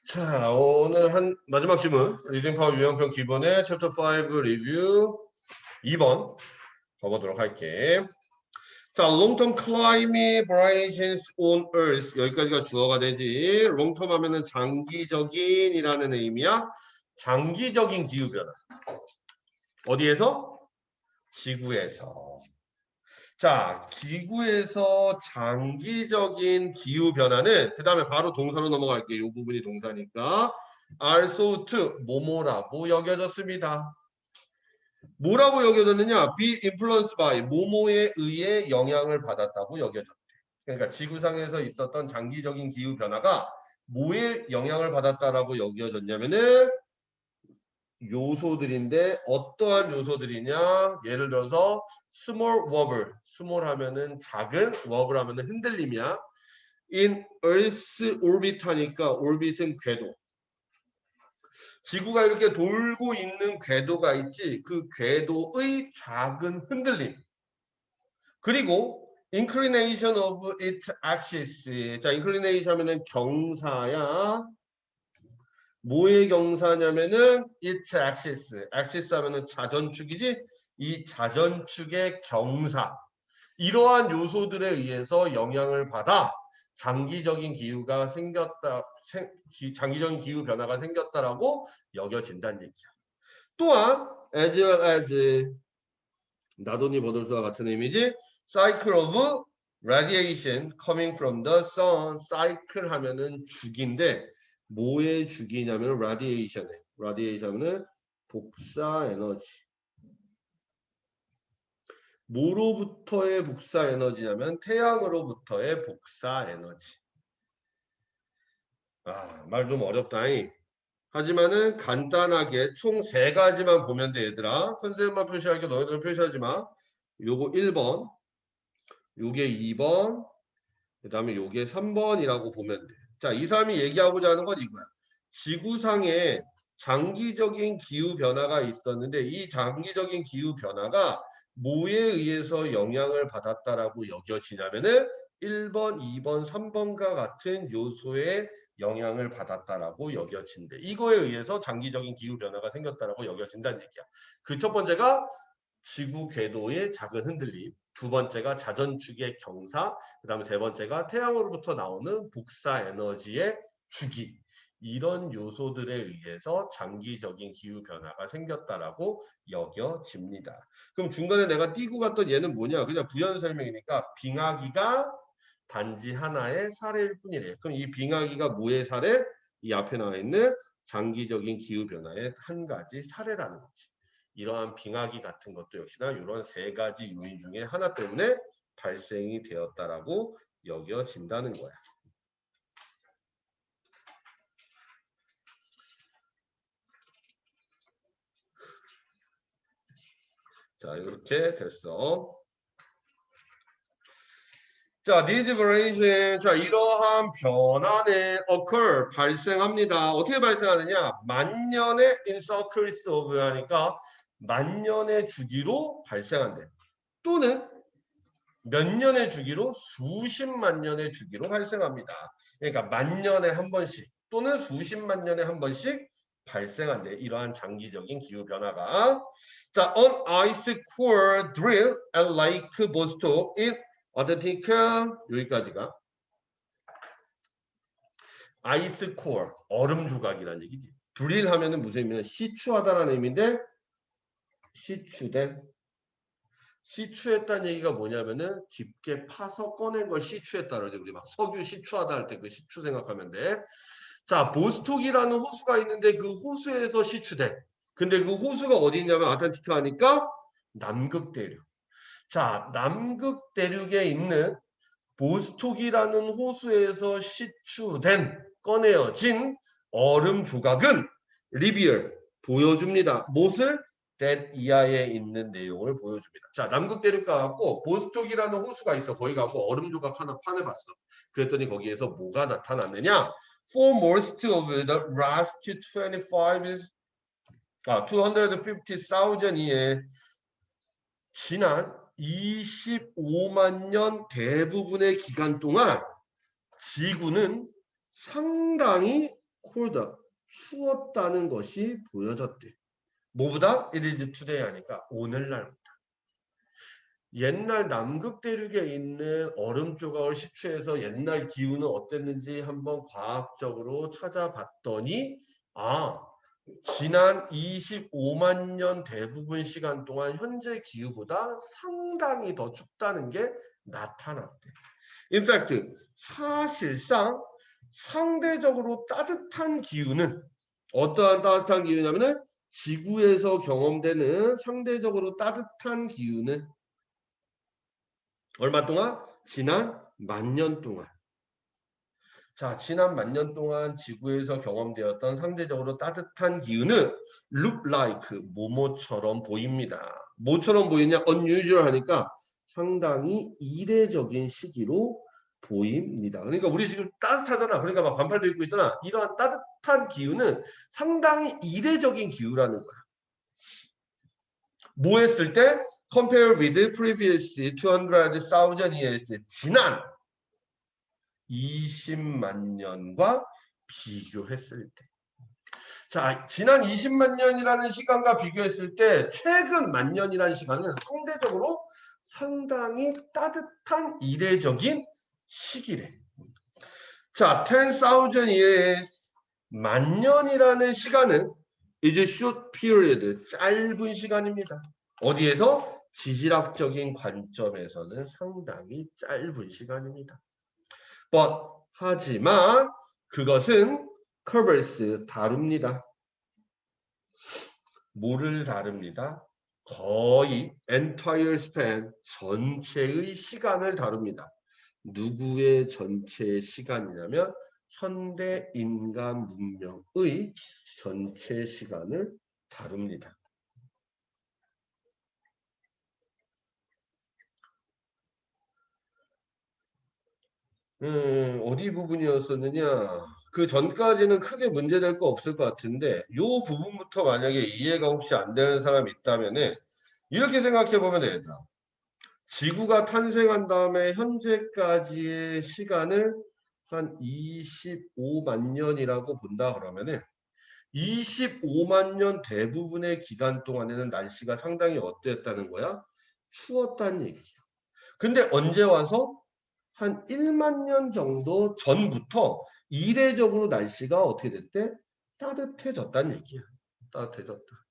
자, 오늘 마지막 질문. 리딩 파워 유형편 기본의 챕터 5 리뷰 2번 가보도록 할게. 자, long-term climate variations on Earth. 여기까지가 주어가 되지. long-term 하면은 장기적인이라는 의미야. 장기적인 기후 변화. 어디에서? 지구에서. 자, 지구에서 장기적인 기후 변화는 그 다음에 바로 동사로 넘어갈게요. 이 부분이 동사니까 are thought 뭐뭐라고 여겨졌습니다. 뭐라고 여겨졌느냐? be influenced by 뭐뭐에 의해 영향을 받았다고 여겨졌대. 그러니까 지구상에서 있었던 장기적인 기후 변화가 뭐에 영향을 받았다라고 여겨졌냐면은 요소들인데 어떠한 요소들이냐? 예를 들어서 small wobble, small 하면은 작은, wobble 하면은 흔들림이야. in earth orbit 하니까 orbit은 궤도. 지구가 이렇게 돌고 있는 궤도가 있지. 그 궤도의 작은 흔들림. 그리고 inclination of its axis. 자, inclination 하면은 경사야. 뭐의 경사냐면은 its axis. axis 하면은 자전축이지. 이 자전축의 경사. 이러한 요소들에 의해서 영향을 받아 장기적인 기후가 생겼다. 장기적인 기후 변화가 생겼다라고 여겨진다는 얘기야. 또한 as well as 나돈이 버들스와 같은 의미지. cycle of radiation coming from the sun. cycle 하면은 주기인데 뭐의 주기냐면 radiation에. radiation은 복사 에너지. 뭐로부터의 복사 에너지냐면 태양으로부터의 복사 에너지. 아, 말 좀 어렵다잉. 하지만은 간단하게 총 3가지만 보면 돼, 얘들아. 선생님만 표시할게. 너희들은 표시하지 마. 요거 1번, 요게 2번, 그 다음에 요게 3번이라고 보면 돼. 자, 이 사람이 얘기하고자 하는 건 이거야. 지구상에 장기적인 기후 변화가 있었는데 이 장기적인 기후 변화가 뭐에 의해서 영향을 받았다라고 여겨지냐면은 1번, 2번, 3번과 같은 요소에 영향을 받았다라고 여겨진대. 이거에 의해서 장기적인 기후 변화가 생겼다라고 여겨진다는 얘기야. 그 첫 번째가 지구 궤도의 작은 흔들림. 두 번째가 자전축의 경사. 그 다음에 세 번째가 태양으로부터 나오는 복사 에너지의 주기. 이런 요소들에 의해서 장기적인 기후 변화가 생겼다라고 여겨집니다. 그럼 중간에 내가 띄고 갔던 얘는 뭐냐? 그냥 부연 설명이니까 빙하기가 단지 하나의 사례일 뿐이래. 그럼 이 빙하기가 뭐의 사례? 이 앞에 나와 있는 장기적인 기후 변화의 한 가지 사례라는 거지. 이러한 빙하기 같은 것도 역시나 이런 3가지 요인 중에 하나 때문에 발생이 되었다라고 여겨진다는 거야. 자, 이렇게 됐어. 자, these variation. 자, 이러한 변화는 occur, 발생합니다. 어떻게 발생하느냐? 만년의 in cycles of 하니까 만년의 주기로 발생한대. 또는 몇 년의 주기로 수십만 년의 주기로 발생합니다. 그러니까 만 년에 한 번씩 또는 수십만 년에 한 번씩 발생한대. 이러한 장기적인 기후 변화가. 자, on ice core drill at Lake Vostok in Antarctica. 여기까지가 아이스 코어, 얼음 조각이라는 얘기지. 드릴 하면은 무슨 의미냐? 시추하다라는 의미인데 시추된 시추했다는 얘기가 뭐냐면은 깊게 파서 꺼낸 걸 시추했다 그러죠. 우리 막 석유 시추하다 할 때 그 시추 생각하면 돼. 자, 보스톡이라는 호수가 있는데 그 호수에서 시추돼. 근데 그 호수가 어디 있냐면 아틀란티카 하니까 남극 대륙. 자, 남극 대륙에 있는 보스톡이라는 호수에서 시추된 꺼내어진 얼음 조각은 리비얼 보여줍니다. 무엇을? that 이하에 있는 내용을 보여줍니다. 자, 남극 대륙 가갖고 보스톡이라는 호수가 있어. 거기 가고 얼음 조각 하나 파내봤어. 그랬더니 거기에서 뭐가 나타났느냐? For most of the last 250,000 years 지난 25만 년 대부분의 기간 동안 지구는 상당히 colder. 추웠다는 것이 보여졌대. 뭐보다? It is today 하니까 오늘날보다. 옛날 남극 대륙에 있는 얼음 조각을 시추해서 옛날 기후는 어땠는지 한번 과학적으로 찾아봤더니 지난 25만 년 대부분 시간 동안 현재 기후보다 상당히 더 춥다는 게 나타났대. In fact, 사실상 상대적으로 따뜻한 기후는 어떠한 따뜻한 기후냐면은 지구에서 경험되는 상대적으로 따뜻한 기후는 얼마 동안? 지난 10,000년 동안. 자, 지난 10,000년 동안 지구에서 경험되었던 상대적으로 따뜻한 기후는 look like 뭐뭐처럼 보입니다. 뭐처럼 보이냐? unusual 하니까 상당히 이례적인 시기로 보입니다. 그러니까 우리 지금 따뜻하잖아. 그러니까 막 반팔도 입고 있잖아. 이러한 따뜻한 기후는 상당히 이례적인 기후라는 거야. 뭐 했을 때? Compare with previous 200,000 years. 지난 20만 년과 비교했을 때. 자, 지난 20만 년이라는 시간과 비교했을 때 최근 10,000년이라는 시간은 상대적으로 상당히 따뜻한 이례적인 시기래. 자, 10,000 years, 10,000년이라는 시간은 is a short period, 짧은 시간입니다. 어디에서? 지질학적인 관점에서는 상당히 짧은 시간입니다. But, 하지만 그것은 covers, 다룹니다. 뭐를 다룹니다? 거의 entire span, 전체의 시간을 다룹니다. 누구의 전체 시간이냐면 현대 인간 문명의 전체 시간을 다룹니다. 어디 부분이었었느냐? 그 전까지는 크게 문제될 거 없을 것 같은데 요 부분부터 만약에 이해가 혹시 안 되는 사람이 있다면은 이렇게 생각해 보면 되겠다. 지구가 탄생한 다음에 현재까지의 시간을 한 25만 년이라고 본다 그러면은 25만 년 대부분의 기간 동안에는 날씨가 상당히 어땠다는 거야? 추웠다는 얘기야. 근데 언제 와서? 한 1만 년 정도 전부터 이례적으로 날씨가 어떻게 됐대? 따뜻해졌다는 얘기야. 따뜻해졌다.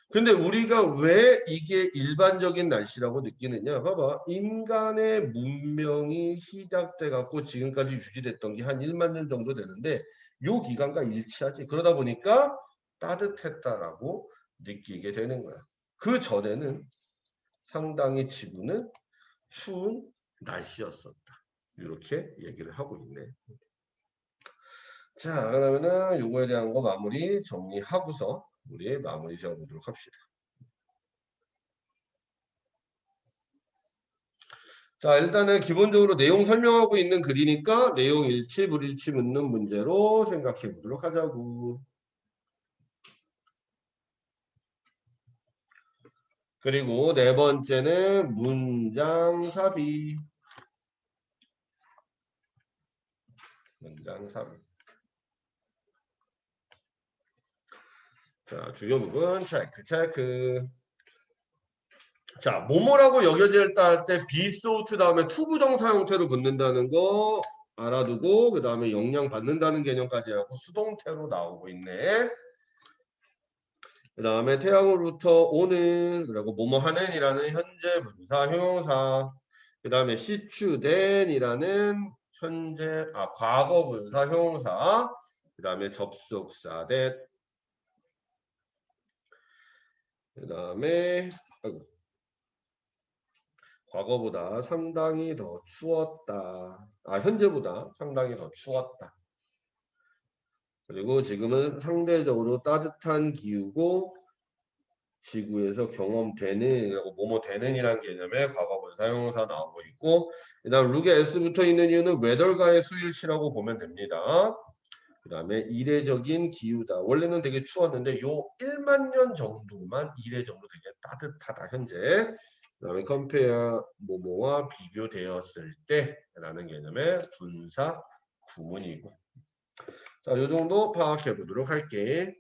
근데 우리가 왜 이게 일반적인 날씨라고 느끼느냐? 봐봐. 인간의 문명이 시작돼 갖고 지금까지 유지됐던 게 한 1만 년 정도 되는데 요 기간과 일치하지. 그러다 보니까 따뜻했다라고 느끼게 되는 거야. 그 전에는 상당히 지구는 추운 날씨였었다. 이렇게 얘기를 하고 있네. 자, 그러면은 요거에 대한 거 마무리 정리하고서 우리 마무리 지어보도록 합시다. 자, 일단은 기본적으로 내용 설명하고 있는 글이니까 내용 일치, 불일치 묻는 문제로 생각해 보도록 하자고. 그리고 네 번째는 문장 삽입. 문장 삽입. 자, 주요 부분 체크. 자, 뭐뭐라고 여겨질 때 be thought 다음에 투부정사 형태로 붙는다는 거 알아두고 그 다음에 영향 받는다는 개념까지 하고 수동태로 나오고 있네. 그 다음에 태양으로부터 오는 그리고 뭐뭐 하는이라는 현재 분사 형용사. 그 다음에 시추된이라는 현재 과거 분사 형용사. 그 다음에 접속사 that. 그 다음에 과거보다 상당히 더 추웠다. 현재보다 상당히 더 추웠다. 그리고 지금은 상대적으로 따뜻한 기후고 지구에서 경험되는 뭐뭐 되는이란 개념의 과거분 사용사 나오고 있고 그 다음 룩에 S 붙어 있는 이유는 weather가의 수일치라고 보면 됩니다. 그 다음에 이례적인 기후다. 원래는 되게 추웠는데 요 1만 년 정도만 이례적으로 되게 따뜻하다 현재. 그 다음에 compare 뭐뭐와 비교되었을 때 라는 개념의 분사 구문이고 자, 요 정도 파악해 보도록 할게.